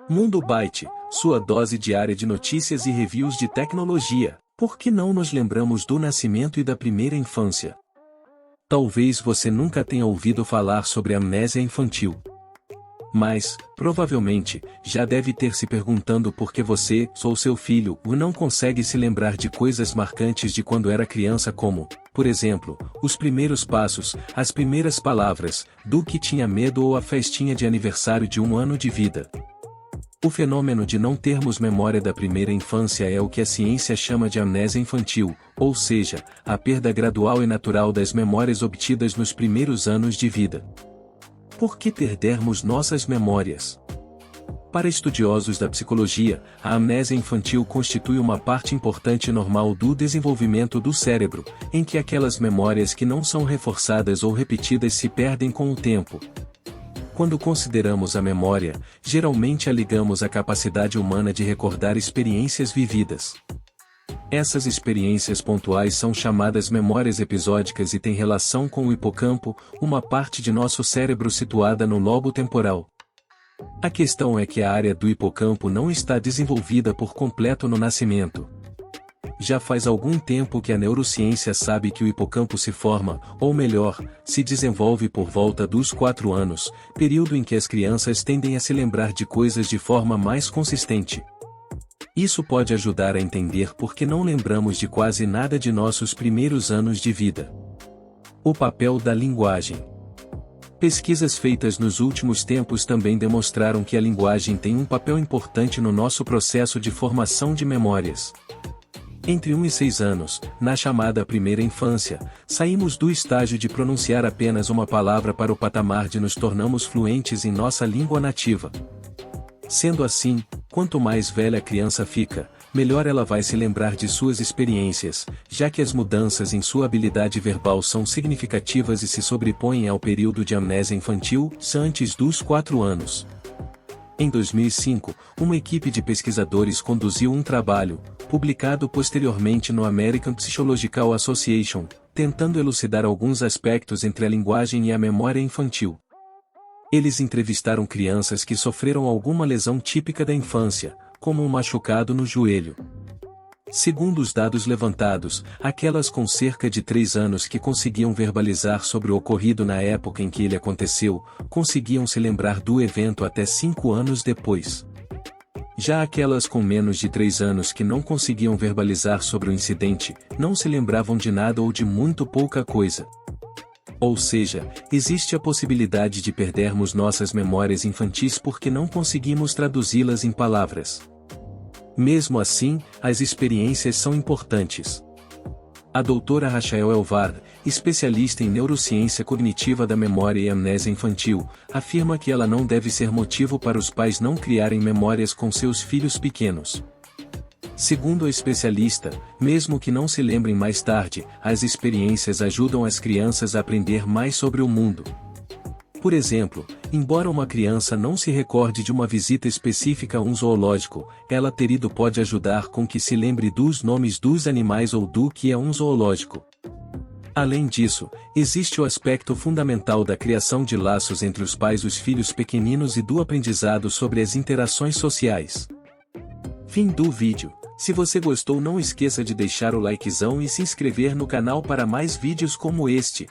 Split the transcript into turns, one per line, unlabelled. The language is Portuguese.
Mundo Byte, sua dose diária de notícias e reviews de tecnologia. Por que não nos lembramos do nascimento e da primeira infância? Talvez você nunca tenha ouvido falar sobre amnésia infantil. Mas, provavelmente, já deve ter se perguntando por que você, ou seu filho, não consegue se lembrar de coisas marcantes de quando era criança como, por exemplo, os primeiros passos, as primeiras palavras, do que tinha medo ou a festinha de aniversário de 1 ano de vida. O fenômeno de não termos memória da primeira infância é o que a ciência chama de amnésia infantil, ou seja, a perda gradual e natural das memórias obtidas nos primeiros anos de vida. Por que perdermos nossas memórias? Para estudiosos da psicologia, a amnésia infantil constitui uma parte importante e normal do desenvolvimento do cérebro, em que aquelas memórias que não são reforçadas ou repetidas se perdem com o tempo. Quando consideramos a memória, geralmente a ligamos à capacidade humana de recordar experiências vividas. Essas experiências pontuais são chamadas memórias episódicas e têm relação com o hipocampo, uma parte de nosso cérebro situada no lobo temporal. A questão é que a área do hipocampo não está desenvolvida por completo no nascimento. Já faz algum tempo que a neurociência sabe que o hipocampo se forma, ou melhor, se desenvolve por volta dos 4 anos, período em que as crianças tendem a se lembrar de coisas de forma mais consistente. Isso pode ajudar a entender por que não lembramos de quase nada de nossos primeiros anos de vida. O papel da linguagem. Pesquisas feitas nos últimos tempos também demonstraram que a linguagem tem um papel importante no nosso processo de formação de memórias. Entre 1 e 6 anos, na chamada primeira infância, saímos do estágio de pronunciar apenas uma palavra para o patamar de nos tornarmos fluentes em nossa língua nativa. Sendo assim, quanto mais velha a criança fica, melhor ela vai se lembrar de suas experiências, já que as mudanças em sua habilidade verbal são significativas e se sobrepõem ao período de amnésia infantil, antes dos 4 anos. Em 2005, uma equipe de pesquisadores conduziu um trabalho, publicado posteriormente no American Psychological Association, tentando elucidar alguns aspectos entre a linguagem e a memória infantil. Eles entrevistaram crianças que sofreram alguma lesão típica da infância, como um machucado no joelho. Segundo os dados levantados, aquelas com cerca de 3 anos que conseguiam verbalizar sobre o ocorrido na época em que ele aconteceu, conseguiam se lembrar do evento até 5 anos depois. Já aquelas com menos de 3 anos que não conseguiam verbalizar sobre o incidente, não se lembravam de nada ou de muito pouca coisa. Ou seja, existe a possibilidade de perdermos nossas memórias infantis porque não conseguimos traduzi-las em palavras. Mesmo assim, as experiências são importantes. A doutora Rachel Elvard, especialista em neurociência cognitiva da memória e amnésia infantil, afirma que ela não deve ser motivo para os pais não criarem memórias com seus filhos pequenos. Segundo a especialista, mesmo que não se lembrem mais tarde, as experiências ajudam as crianças a aprender mais sobre o mundo. Por exemplo, embora uma criança não se recorde de uma visita específica a um zoológico, ela ter ido pode ajudar com que se lembre dos nomes dos animais ou do que é um zoológico. Além disso, existe o aspecto fundamental da criação de laços entre os pais e os filhos pequeninos e do aprendizado sobre as interações sociais. Fim do vídeo. Se você gostou, não esqueça de deixar o likezão e se inscrever no canal para mais vídeos como este.